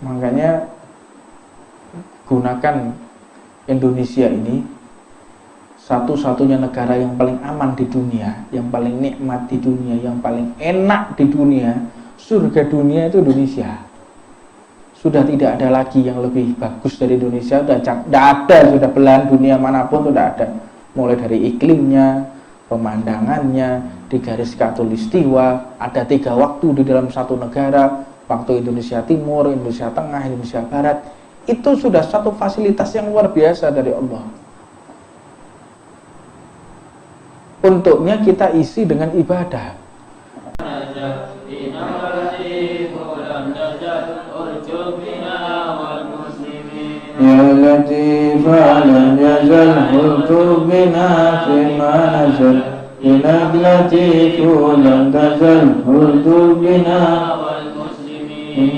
Makanya gunakan Indonesia ini satu-satunya negara yang paling aman di dunia, yang paling nikmat di dunia, yang paling enak di dunia. Surga dunia itu Indonesia. Sudah tidak ada lagi yang lebih bagus dari Indonesia. Sudah ada, sudah belahan dunia manapun sudah ada. Mulai dari iklimnya, pemandangannya, di garis khatulistiwa, ada 3 waktu di dalam satu negara, waktu Indonesia Timur, Indonesia Tengah, Indonesia Barat. Itu sudah satu fasilitas yang luar biasa dari Allah. Untuknya kita isi dengan ibadah. Ya Latif lam yazal hultu bina fima nazal Inak Latif lam tazal hultu bina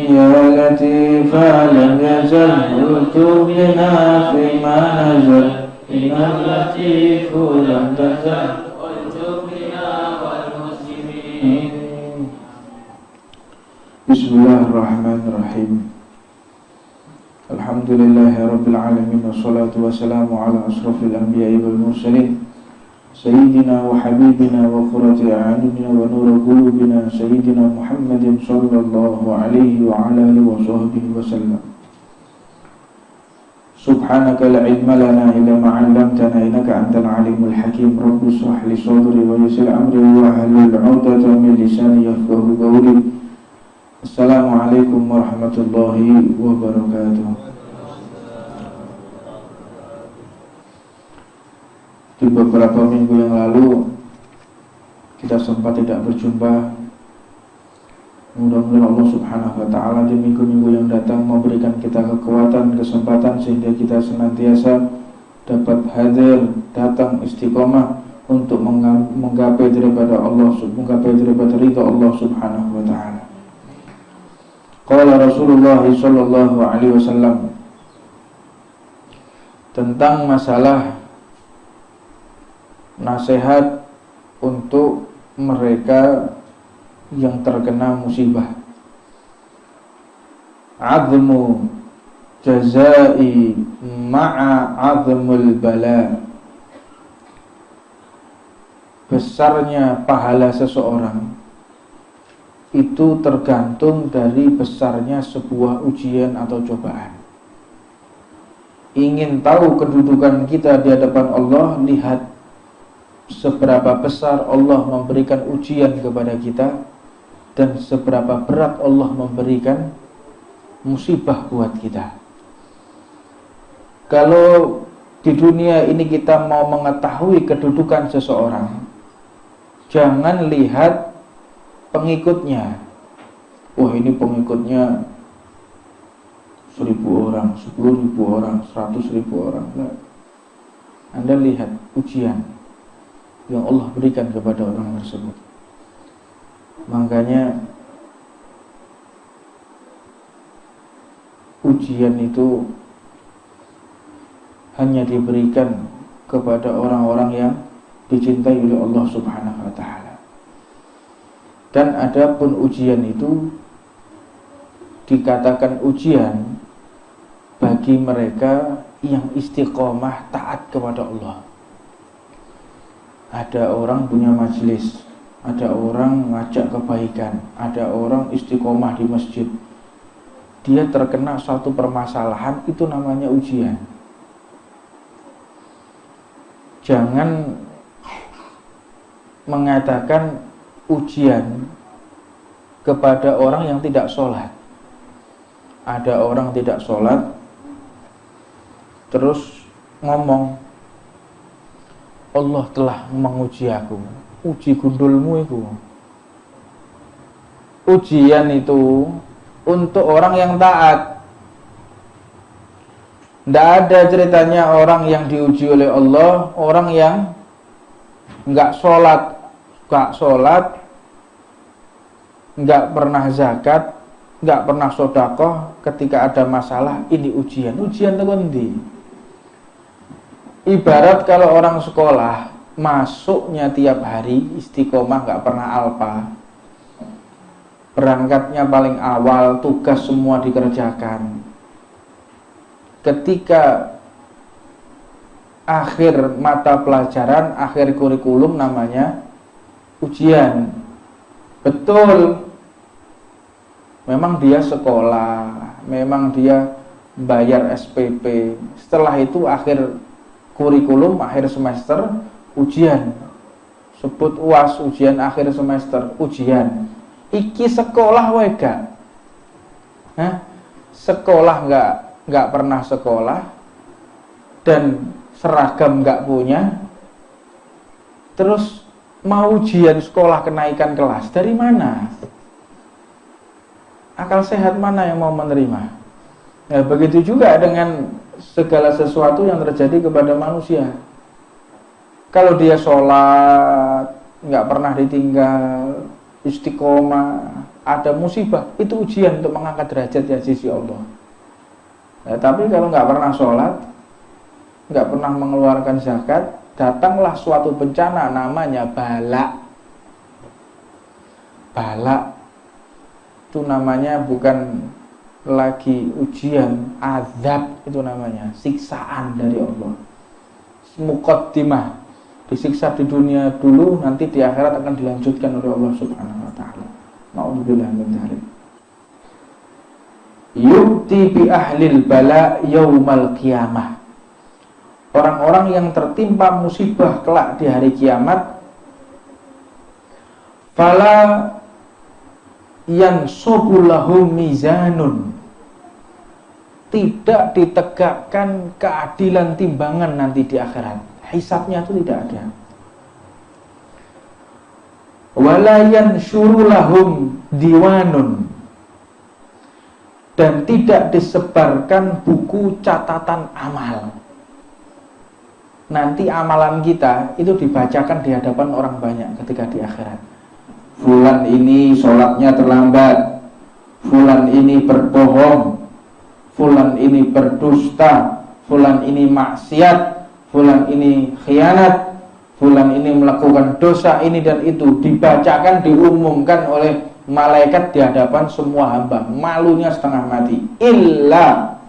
Ya Latif lam yazal hultu bina fima nazal Inak Latif lam tazal Bismillahirrahmanirrahim. Alhamdulillahirabbil alamin wassalatu wassalamu ala asrofil anbiya'i wal mursalin sayyidina wa habibina wa qurrati a'yunina wa nuri qulubina sayyidina Muhammadin sallallahu alaihi wa ala alihi wa sahbihi wa sallam. Subhanaka la ilma lana illa ma 'allamtana innaka antal alimul hakim. Rabbi shrah li sadri wa yassir amri wa hlul 'uqdatam min lisani yafqahu qawli. Assalamualaikum warahmatullahi wabarakatuh. Di beberapa minggu yang lalu kita sempat tidak berjumpa. Mudah-mudahan Allah subhanahu wa ta'ala di minggu-minggu yang datang memberikan kita kekuatan, kesempatan sehingga kita senantiasa dapat hadir, datang istiqomah untuk menggapai daripada Allah, menggapai daripada ridha Allah subhanahu wa ta'ala. Qala Rasulullah sallallahu alaihi wasallam tentang masalah nasihat untuk mereka yang terkena musibah. Azmu jazai ma'a azmul bala. Besarnya pahala seseorang itu tergantung dari besarnya sebuah ujian atau cobaan. Ingin tahu kedudukan kita di hadapan Allah, lihat seberapa besar Allah memberikan ujian kepada kita dan seberapa berat Allah memberikan musibah buat kita. Kalau di dunia ini kita mau mengetahui kedudukan seseorang, jangan lihat pengikutnya. Wah, ini pengikutnya 1000 orang, 10.000 orang, 100.000 orang. Nah, Anda lihat ujian yang Allah berikan kepada orang tersebut. Makanya ujian itu hanya diberikan kepada orang-orang yang dicintai oleh Allah subhanahu wa ta'ala. Dan adapun ujian itu dikatakan ujian bagi mereka yang istiqomah taat kepada Allah. Ada orang punya majelis, ada orang ngajak kebaikan, ada orang istiqomah di masjid. Dia terkena suatu permasalahan, itu namanya ujian. Jangan mengatakan ujian kepada orang yang tidak sholat. Ada orang tidak sholat terus ngomong, Allah telah menguji aku. Uji gundulmu itu. Ujian itu untuk orang yang taat. Tidak ada ceritanya orang yang diuji oleh Allah, orang yang nggak sholat, nggak pernah zakat, nggak pernah sedekah, ketika ada masalah ini ujian terkendi. Ibarat kalau orang sekolah masuknya tiap hari istiqomah, nggak pernah alpa, berangkatnya paling awal, tugas semua dikerjakan. Ketika akhir mata pelajaran, akhir kurikulum, namanya ujian. Betul, memang dia sekolah, memang dia bayar SPP. Setelah itu akhir kurikulum, akhir semester, ujian. Sebut UAS, ujian akhir semester, ujian. Iki sekolah wae gak? Sekolah nggak pernah sekolah, dan seragam nggak punya, terus mau ujian sekolah kenaikan kelas, dari mana? Akal sehat mana yang mau menerima? Ya, begitu juga dengan segala sesuatu yang terjadi kepada manusia. Kalau dia sholat nggak pernah ditinggal, istiqomah, ada musibah, itu ujian untuk mengangkat derajat di sisi Allah. Ya, tapi kalau nggak pernah sholat, nggak pernah mengeluarkan zakat, datanglah suatu bencana, namanya bala. Bala itu namanya bukan lagi ujian, azab itu namanya, siksaan dari Allah. Muqaddimah, disiksa di dunia dulu, nanti di akhirat akan dilanjutkan oleh Allah Subhanahu wa taala. Nauzubillah min dzalik. Yu'ti bi ahlil bala yaumal qiyamah. Orang-orang yang tertimpa musibah kelak di hari kiamat, fala yansubu lahum mizanun, tidak ditegakkan keadilan timbangan nanti di akhirat. Hisabnya itu tidak ada. Wala yansyuru lahum diwanun, dan tidak disebarkan buku catatan amal. Nanti amalan kita itu dibacakan di hadapan orang banyak ketika di akhirat. Fulan ini sholatnya terlambat, fulan ini berbohong, fulan ini berdusta, fulan ini maksiat, fulan ini khianat, fulan ini melakukan dosa ini dan itu, dibacakan, diumumkan oleh malaikat di hadapan semua hamba. Malunya setengah mati. Illa,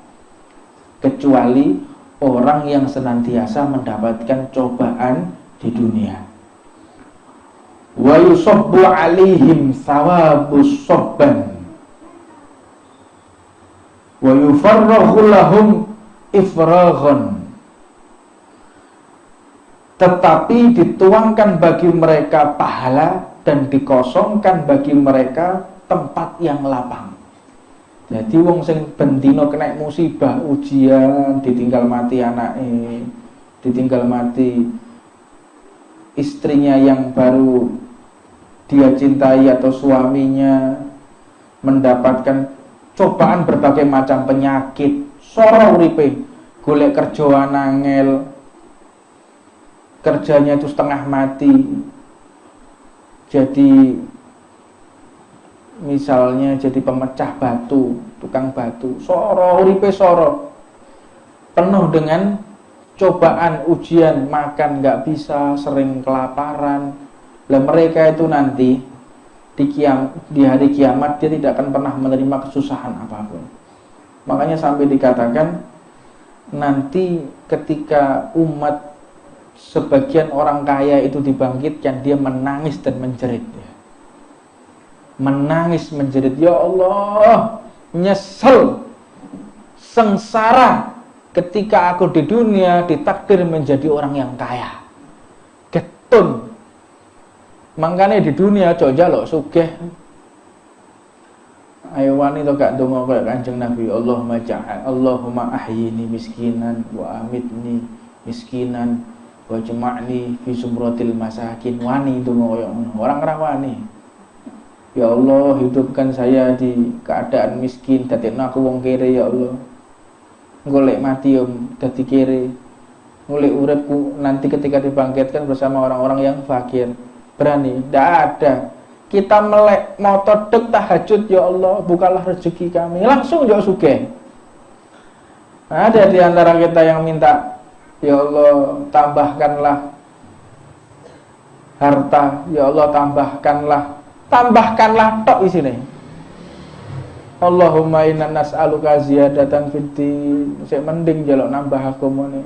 kecuali orang yang senantiasa mendapatkan cobaan di dunia. Wa yusabbu alaihim thawabus sabban wa yufarrahu lahum ifraghan, tetapi dituangkan bagi mereka pahala dan dikosongkan bagi mereka tempat yang lapang. Jadi wong sing bendino kena musibah, ujian, ditinggal mati anake, ditinggal mati istrinya yang baru dia cintai atau suaminya, mendapatkan cobaan berbagai macam penyakit, soro uripe, golek kerja angel, kerjanya itu setengah mati. Jadi misalnya jadi pemecah batu, tukang batu, soro uripe soro, penuh dengan cobaan, ujian, makan nggak bisa, sering kelaparan. Lah mereka itu nanti di hari kiamat dia tidak akan pernah menerima kesusahan apapun. Makanya sampai dikatakan nanti ketika umat sebagian orang kaya itu dibangkitkan, dia menangis dan menjerit. Menangis menjerit, ya Allah, nyesel, sengsara ketika aku di dunia ditakdir menjadi orang yang kaya. Getun. Makanya di dunia aja njaluk sugih. Ayo wani to gak ndonga kaya Kanjeng Nabi, Allahumma ahyini miskinan wa amitni miskinan wa jama'ni fi sumratil masakin. Wani ndonga kaya ngono. Orang rawani. Ya Allah, hidupkan saya di keadaan miskin, dadekno aku wong kere ya Allah. Golek mati dadi kere. Golek uripku nanti ketika dibangkitkan bersama orang-orang yang fakir. Berani? Tidak ada. Kita melek motor dek tahajud, ya Allah bukalah rezeki kami, langsung jauh sugih. Ada di antara kita yang minta, ya Allah tambahkanlah harta, ya Allah tambahkanlah tok di sini. Allahumma inna nas'aluka ziyadatan fid din. Sik mending njaluk nambah agamane.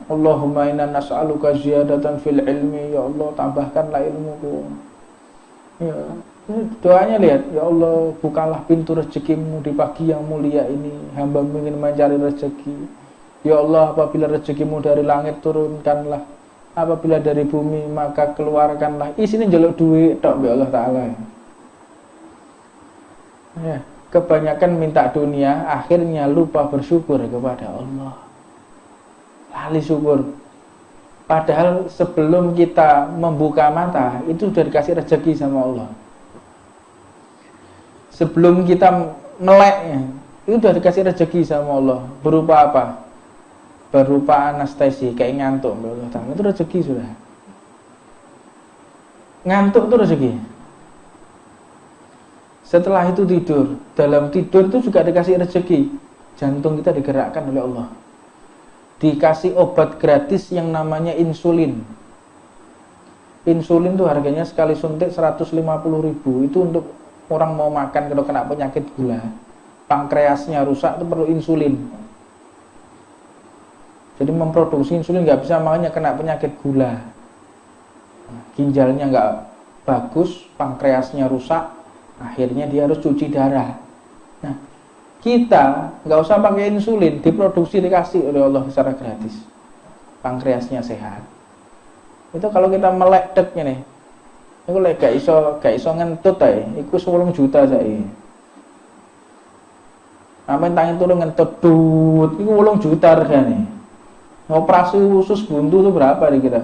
Allahumma inna nas'aluka ziyadatan fil ilmi. Ya Allah, tambahkanlah ilmuku. Ya, doanya lihat, ya Allah, bukalah pintu rezekimu di pagi yang mulia ini. Hamba ingin mencari rezeki. Ya Allah, apabila rezekimu dari langit turunkanlah. Apabila dari bumi maka keluarkanlah. Isine njaluk duit tok ya Allah taala. Ya, kebanyakan minta dunia, akhirnya lupa bersyukur kepada Allah. Lali syukur. Padahal sebelum kita membuka mata, itu sudah dikasih rezeki sama Allah. Sebelum kita melek, itu sudah dikasih rezeki sama Allah. Berupa apa? Berupa anestesi, kayak ngantuk. Itu rezeki sudah. Ngantuk itu rezeki. Setelah itu tidur. Dalam tidur itu juga dikasih rezeki. Jantung kita digerakkan oleh Allah. Dikasih obat gratis yang namanya insulin. Insulin itu harganya sekali suntik 150.000. Itu untuk orang mau makan kalau kena penyakit gula. Pankreasnya rusak itu perlu insulin. Jadi memproduksi insulin nggak bisa, makanya kena penyakit gula. Ginjalnya nggak bagus, pankreasnya rusak. Akhirnya dia harus cuci darah. Nah, kita nggak usah pakai insulin, diproduksi dikasih oleh Allah secara gratis. Pankreasnya sehat. Itu kalau kita melek tek nih, itu lek gak iso ngentut ae, iku 10 juta saiki. Amen tangi turun ngentut dut, iku 8 juta regane. Operasi usus buntu itu berapa kira?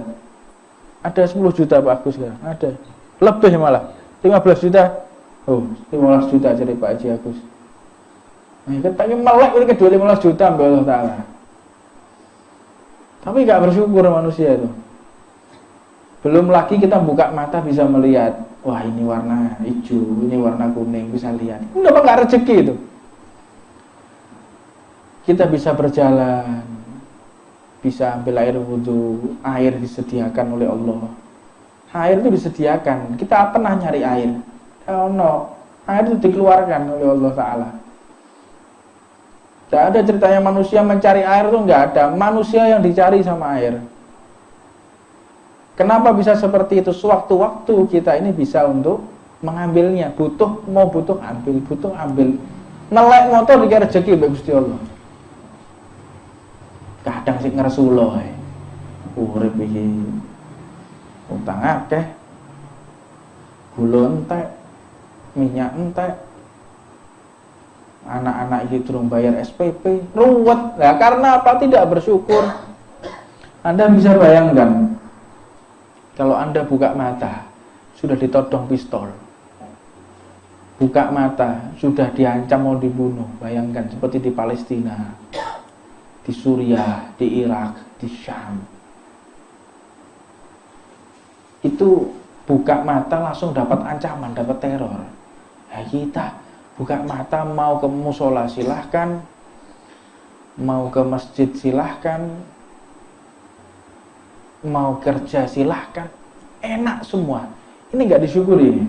Ada 10 juta Pak Agus kan? Ada. Lebih malah. 15 juta. Oh, 15 juta jadi Pak Haji Agus. Nah, kita melek ini kedua 15 juta Mbak Allah Ta'ala. Tapi gak bersyukur manusia itu. Belum lagi kita buka mata bisa melihat, wah ini warna hijau, ini warna kuning, bisa lihat. Ini dapat gak rezeki itu. Kita bisa berjalan, bisa ambil air wudhu, air disediakan oleh Allah. Air itu disediakan, kita pernah nyari air. Oh no, air itu dikeluarkan oleh Allah Ta'ala. Tidak ada ceritanya manusia mencari air itu, nggak ada. Manusia yang dicari sama air. Kenapa bisa seperti itu? Sewaktu-waktu kita ini bisa untuk mengambilnya. Butuh ambil. Nelek motor dikira rezeki mbek Gusti Allah. Kadang sik ngersulo ae. Urip iki utang akeh. Gula entek, minyak entek. Anak-anak itu durung bayar SPP, ruwet. Nah, karena apa? Tidak bersyukur. Anda bisa bayangkan, kalau Anda buka mata, sudah ditodong pistol. Buka mata, sudah diancam mau dibunuh. Bayangkan, seperti di Palestina, di Suriah, di Irak, di Syam. Itu buka mata langsung dapat ancaman, dapat teror. Ya kita buka mata mau ke musola silahkan, mau ke masjid silahkan, mau kerja silahkan, enak semua. Ini nggak disyukuri.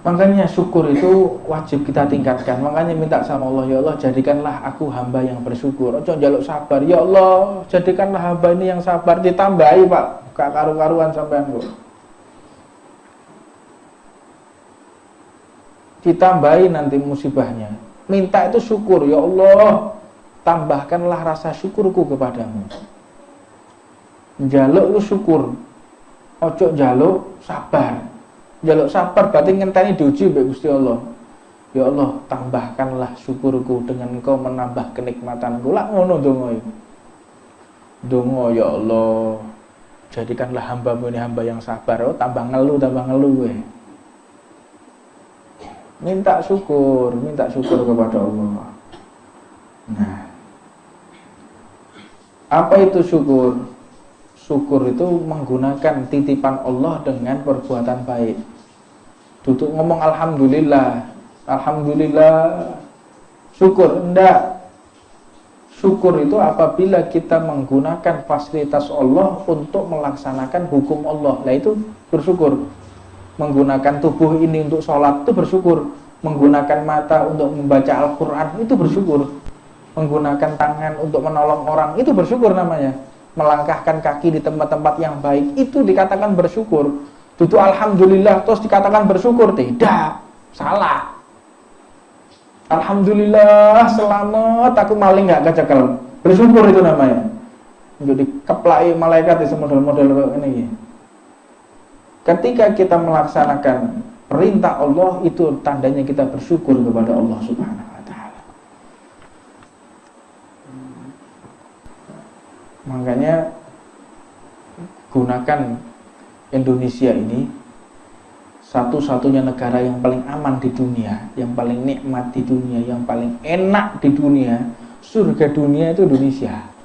Makanya syukur itu wajib kita tingkatkan. Makanya minta sama Allah, ya Allah jadikanlah aku hamba yang bersyukur. Ojo njaluk sabar, ya Allah jadikanlah hamba ini yang sabar. Ditambahi Pak, gak karu-karuan sampean kok. Ditambahi nanti musibahnya. Minta itu syukur, ya Allah tambahkanlah rasa syukurku kepadamu. Njaluk itu syukur, ojo njaluk sabar. Njaluk sabar berarti ngenteni diuji mbek Gusti Allah. Ya Allah tambahkanlah syukurku dengan Engkau menambah kenikmatanku. Lah ngono donga iki. Donga ya Allah jadikanlah hamba-Mu ini hamba yang sabar. Oh tambah ngeluh kowe. Minta syukur kepada Allah. Nah, apa itu syukur? Syukur itu menggunakan titipan Allah dengan perbuatan baik. Duduk ngomong alhamdulillah, syukur, enggak. Syukur itu apabila kita menggunakan fasilitas Allah untuk melaksanakan hukum Allah. Nah itu bersyukur. menggunakan tubuh ini untuk sholat itu bersyukur, menggunakan mata untuk membaca Al-Quran itu bersyukur, menggunakan tangan untuk menolong orang itu bersyukur namanya, melangkahkan kaki di tempat-tempat yang baik itu dikatakan bersyukur. Itu alhamdulillah terus dikatakan bersyukur, tidak, salah. Alhamdulillah selamat aku maling nggak kecekel, bersyukur itu namanya. Untuk dikeplai malaikat di model-model ini. Ketika kita melaksanakan perintah Allah itu tandanya kita bersyukur kepada Allah Subhanahu wa taala. Makanya gunakan Indonesia ini satu-satunya negara yang paling aman di dunia, yang paling nikmat di dunia, yang paling enak di dunia, surga dunia itu Indonesia.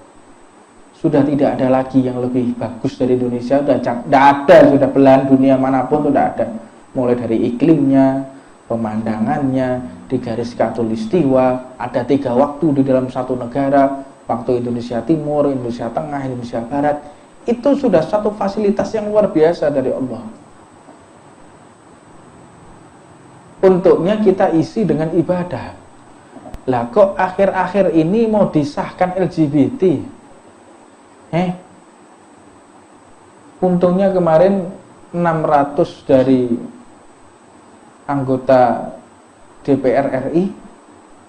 Sudah tidak ada lagi yang lebih bagus dari Indonesia, sudah tidak ada, sudah belahan dunia manapun sudah ada. Mulai dari iklimnya, pemandangannya, di garis khatulistiwa, ada 3 waktu di dalam satu negara, waktu Indonesia Timur, Indonesia Tengah, Indonesia Barat. Itu sudah satu fasilitas yang luar biasa dari Allah. Untuknya kita isi dengan ibadah. Lah kok akhir-akhir ini mau disahkan LGBT? Untungnya kemarin 600 dari anggota DPR RI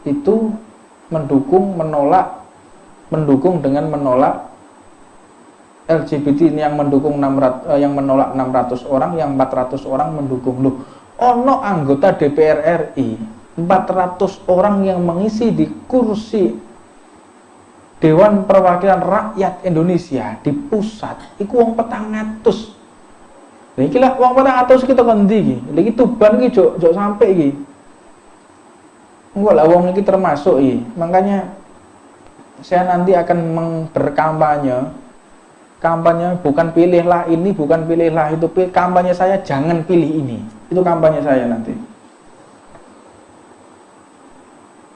itu mendukung dengan menolak LGBT, yang mendukung 600, yang menolak 600 orang, yang 400 orang mendukung. Loh, ono anggota DPR RI 400 orang yang mengisi di kursi Dewan Perwakilan Rakyat Indonesia di pusat iku wong 400. Lha iki lah wong 400 kita kendi iki. Lha iki Tuban iki jok sampai iki. Engko lah wong iki termasuk iki. Makanya saya nanti akan berkampanye. Kampanye bukan pilihlah ini, bukan pilihlah itu. Kampanye saya jangan pilih ini. Itu kampanye saya nanti.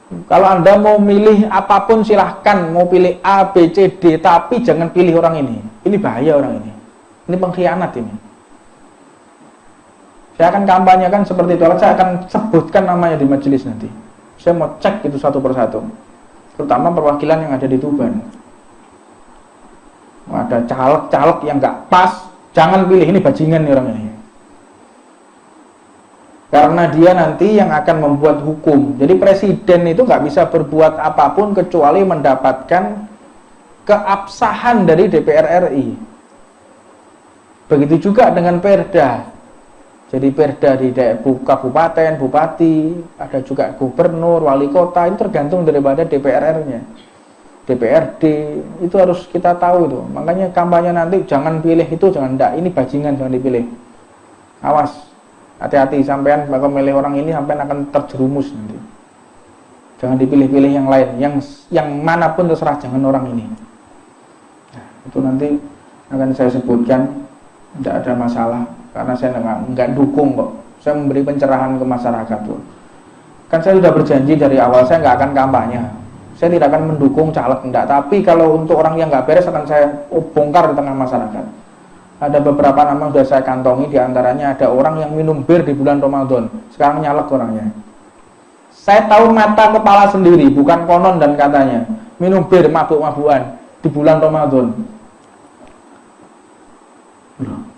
Kalau Anda mau milih apapun silahkan, mau pilih A, B, C, D, tapi jangan pilih orang ini. Ini bahaya orang ini. Ini pengkhianat ini. Saya akan kampanyekan seperti itu. Saya akan sebutkan namanya di majelis nanti. Saya mau cek itu satu persatu. Terutama perwakilan yang ada di Tuban. Ada caleg-caleg yang nggak pas, jangan pilih, ini bajingan nih orang ini. Karena dia nanti yang akan membuat hukum. Jadi presiden itu nggak bisa berbuat apapun kecuali mendapatkan keabsahan dari DPR RI. Begitu juga dengan perda. Jadi perda di kabupaten, bupati, ada juga gubernur, wali kota, itu tergantung daripada DPR-nya. DPRD, itu harus kita tahu itu. Makanya kampanye nanti jangan pilih itu, jangan enggak, ini bajingan, jangan dipilih. Awas, hati-hati, sampean bakal milih orang ini, sampean akan terjerumus nanti. Jangan dipilih-pilih yang lain, yang manapun terserah, jangan orang ini. Nah, itu nanti akan saya sebutkan, tidak ada masalah, karena saya enggak dukung kok. Saya memberi pencerahan ke masyarakat tuh. Kan saya sudah berjanji dari awal, saya nggak akan kampanye. Saya tidak akan mendukung caleg, enggak. Tapi kalau untuk orang yang nggak beres akan saya bongkar di tengah masyarakat. Ada beberapa nama sudah saya kantongi, diantaranya ada orang yang minum bir di bulan Ramadan. Sekarang nyalek orangnya. Saya tahu mata kepala sendiri, bukan konon dan katanya. Minum bir, mabuk-mabukan di bulan Ramadan.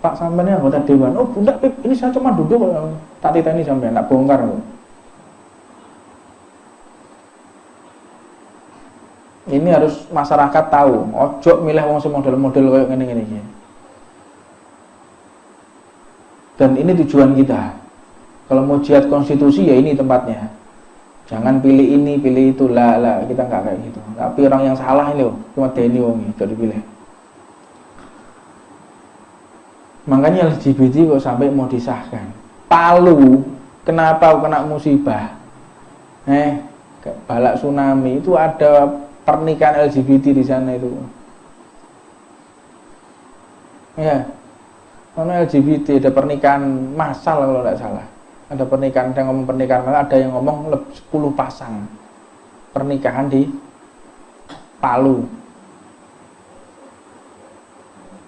Pak, sampean ini anggota dewan. Oh, bunda, ini saya cuma duduk, tak titeni sampean, tak bongkar. Ini harus masyarakat tahu. Ojo milih wong model-model kayak gini-gini. Dan ini tujuan kita. Kalau mau jihad konstitusi ya ini tempatnya. Jangan pilih ini, pilih itu. Lah, kita nggak kayak gitu. Tapi orang yang salah ini loh, cuma Deni wong ini, jadi pilih. Makanya LGBT kok sampai mau disahkan. Palu, kenapa kena musibah? Balak tsunami itu ada pernikahan LGBT di sana itu. Ya, karena LGBT ada pernikahan massal kalau tidak salah. Ada pernikahan, ada yang ngomong pernikahan massal, ada yang ngomong 10 pasang pernikahan di Palu.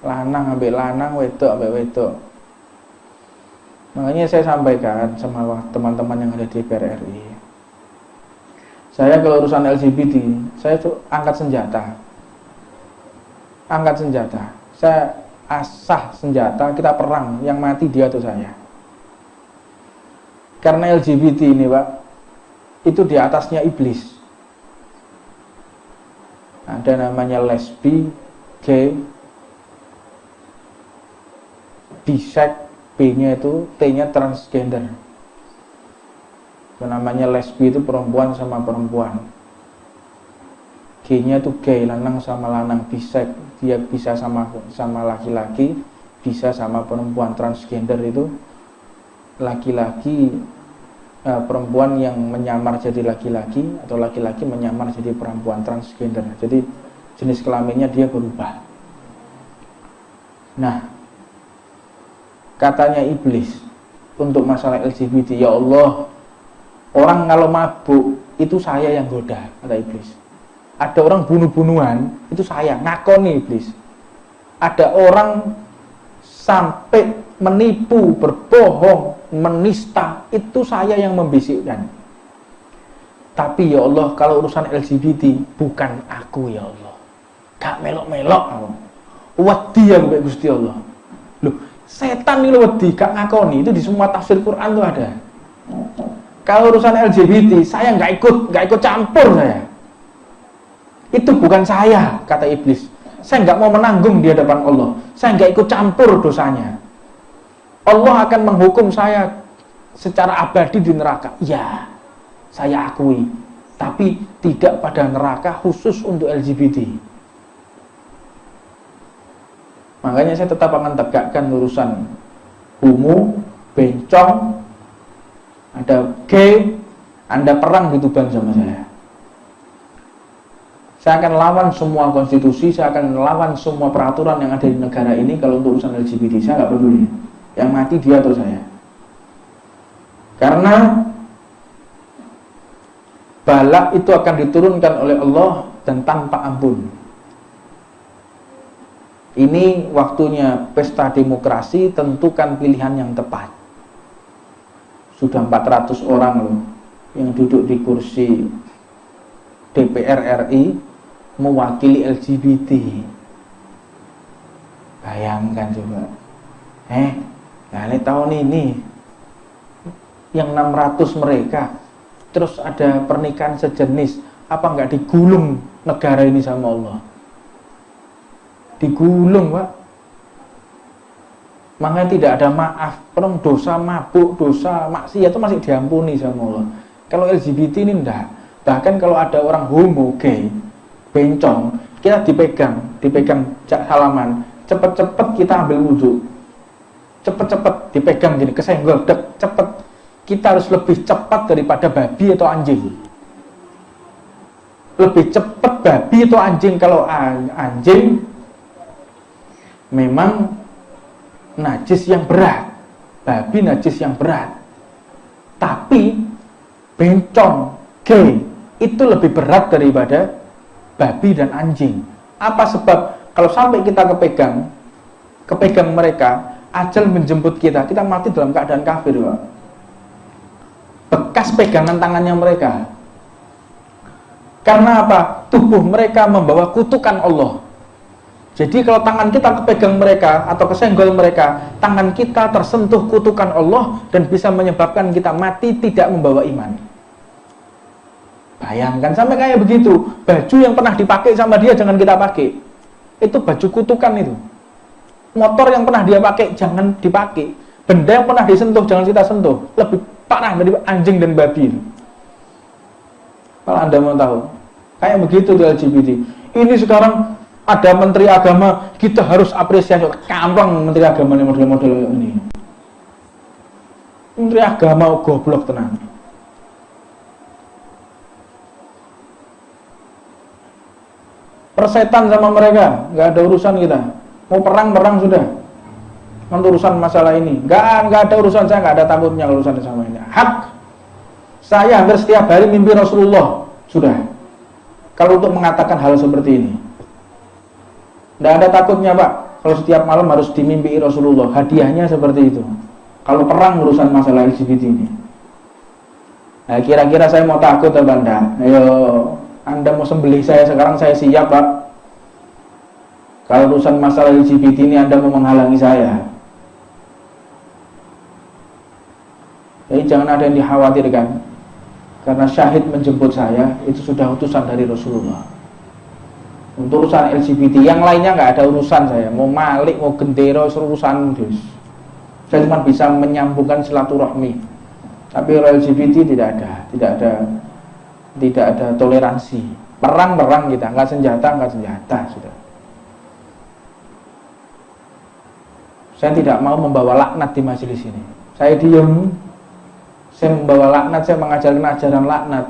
Lanang ambek lanang, wedok ambek wedok. Makanya saya sampaikan sama teman-teman yang ada di DPR RI, saya kalau urusan LGBT, saya tuh angkat senjata. Saya asah senjata, kita perang, yang mati dia atau saya. Karena LGBT ini Pak, itu di atasnya iblis. Ada namanya lesbi, gay, bisek, B-nya itu, T-nya transgender. Itu namanya lesbi, itu perempuan sama perempuan. G-nya itu gay, lanang sama lanang. Bisek, dia bisa sama laki-laki, bisa sama perempuan. Transgender itu laki-laki, perempuan yang menyamar jadi laki-laki, atau laki-laki menyamar jadi perempuan. Transgender, jadi jenis kelaminnya dia berubah. Nah, katanya iblis untuk masalah LGBT, ya Allah, orang kalau mabuk itu saya yang goda, kata iblis. Ada orang bunuh-bunuhan, itu saya, ngakoni iblis. Ada orang sampai menipu, berbohong, menista, itu saya yang membisikkan. Tapi ya Allah, kalau urusan LGBT bukan aku ya Allah. Gak melok-melok aku. Wedi aku kayak Gusti Allah. Loh, setan ini wedi, gak ngakoni. Itu di semua tafsir Quran tuh ada. Kalau urusan LGBT, saya nggak ikut campur saya. Itu bukan saya, kata iblis. Saya nggak mau menanggung di hadapan Allah. Saya nggak ikut campur dosanya. Allah akan menghukum saya secara abadi di neraka. Ya, saya akui. Tapi tidak pada neraka khusus untuk LGBT. Makanya saya tetap akan tegakkan urusan homo, bencong, ada gay, Anda perang di Tuban sama saya. Saya akan lawan semua konstitusi, saya akan lawan semua peraturan yang ada di negara ini kalau untuk urusan LGBT. Saya nggak peduli. Yang mati dia atau saya. Karena bala itu akan diturunkan oleh Allah dan tanpa ampun. Ini waktunya pesta demokrasi, tentukan pilihan yang tepat. Sudah 400 orang loh yang duduk di kursi DPR RI mewakili LGBT. Bayangkan coba. Nah, tahun ini yang 600 mereka, terus ada pernikahan sejenis, apa nggak digulung negara ini sama Allah? Digulung, Pak. Makanya tidak ada maaf. Orang dosa mabuk, dosa maksiat itu masih diampuni sama Allah. Kalau LGBT ini enggak. Bahkan kalau ada orang homo, gay, bencong, kita dipegang salaman, cepet-cepet kita ambil wudhu, cepet-cepet dipegang gini, kesenggol, cepet. Kita harus lebih cepat daripada babi atau anjing. Lebih cepat babi atau anjing. Kalau anjing memang najis yang berat, babi najis yang berat. Tapi bencong, gay itu lebih berat daripada babi dan anjing. Apa sebab? Kalau sampai kita kepegang mereka, ajal menjemput kita mati dalam keadaan kafir, Pak. Bekas pegangan tangannya mereka. Karena apa? Tubuh mereka membawa kutukan Allah. Jadi kalau tangan kita kepegang mereka atau kesenggol mereka, tangan kita tersentuh kutukan Allah dan bisa menyebabkan kita mati tidak membawa iman. Bayangkan sampai kayak begitu. Baju yang pernah dipakai sama dia jangan kita pakai. Itu baju kutukan itu. Motor yang pernah dia pakai jangan dipakai. Benda yang pernah disentuh jangan kita sentuh. Lebih parah dari anjing dan babi itu. Kalau Anda mau tahu, kayak begitu di LGBT. Ini sekarang ada menteri agama, kita harus apresiasi. Kampung menteri agama ini model-model ini. Menteri agama goblok tenang. Persetan sama mereka, nggak ada urusan kita. Mau perang sudah. Untuk urusan masalah ini, nggak ada urusan saya, nggak ada takutnya urusan sama ini. Hak. Saya hampir setiap hari mimpi Rasulullah, sudah. Kalau untuk mengatakan hal seperti ini, nggak ada takutnya, Pak. Kalau setiap malam harus dimimpi Rasulullah, hadiahnya seperti itu. kalau perang urusan masalah LGBT ini. Nah, kira-kira saya mau takut atau enggak? Ayo, Anda mau sembelih saya sekarang, saya siap, Pak. Kalau urusan masalah LGBT ini Anda mau menghalangi saya. Jadi jangan ada yang dikhawatirkan, karena syahid menjemput saya itu sudah utusan dari Rasulullah. Untuk urusan LGBT yang lainnya nggak ada urusan saya. Mau malik, mau gendero, urusan dus. Saya cuma bisa menyambungkan silaturahmi. Tapi kalau LGBT tidak ada toleransi. Perang kita, nggak senjata sudah. Saya tidak mau membawa laknat di majelis ini. Saya diam. Saya membawa laknat, saya mengajarkan ajaran laknat.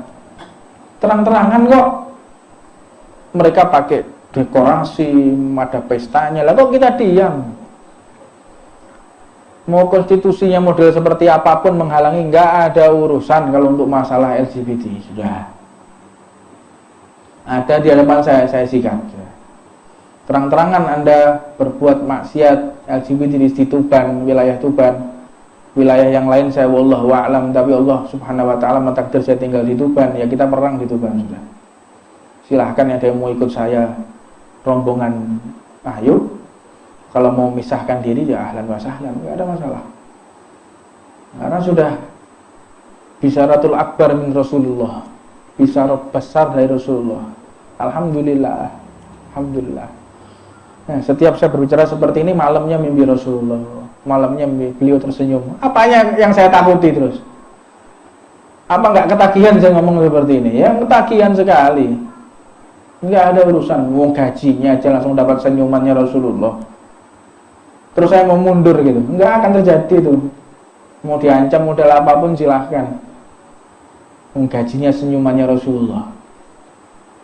Terang-terangan kok. Mereka pakai dekorasi, ada pestanya. Lah kok kita diam? Mau konstitusinya model seperti apapun menghalangi, nggak ada urusan kalau untuk masalah LGBT. Sudah ada di hadapan saya sikat. Terang-terangan Anda berbuat maksiat LGBT di Tuban, wilayah Tuban, wilayah yang lain saya wallahu a'lam, tapi Allah subhanahu wa ta'ala mentakdir saya tinggal di Tuban, ya kita perang di Tuban sudah. Silahkan ada yang mau ikut saya rombongan, ayo. Kalau mau misahkan diri ya ahlan wa sahlan, nggak ada masalah. Karena sudah bisyaratul akbar min Rasulullah, bisyarat besar dari Rasulullah. Alhamdulillah, alhamdulillah. Nah, setiap saya berbicara seperti ini, malamnya mimpi Rasulullah, malamnya beliau tersenyum. Apanya yang saya takuti terus? Apa nggak ketagihan saya ngomong seperti ini? Ya ketagihan sekali. Nggak ada urusan, mau gajinya aja langsung dapat senyumannya Rasulullah. Terus saya mau mundur gitu, nggak akan terjadi tuh. Mau diancam model apapun silahkan. Gajinya senyumannya Rasulullah.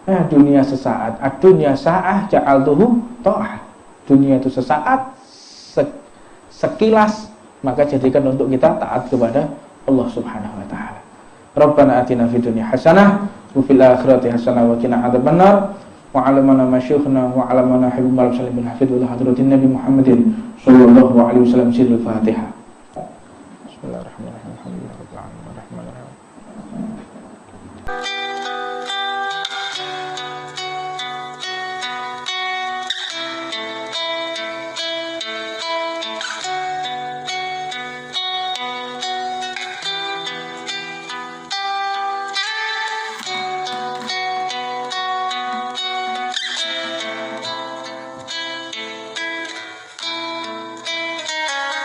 Nah, dunia sesaat, dunia sa'ah ja'altuhu ta'ah. Dunia itu sesaat, sekilas, maka jadikan untuk kita taat kepada Allah Subhanahu wa taala. Rabbana atina fid dunya hasanah wa fil akhirati hasanah wa qina adzabannar. Wa 'alamana masyukhna wa 'alamana habibil salim bin hafidh wa hadratin nabi Muhammadin sallallahu alaihi wasallam sirrul Fatihah.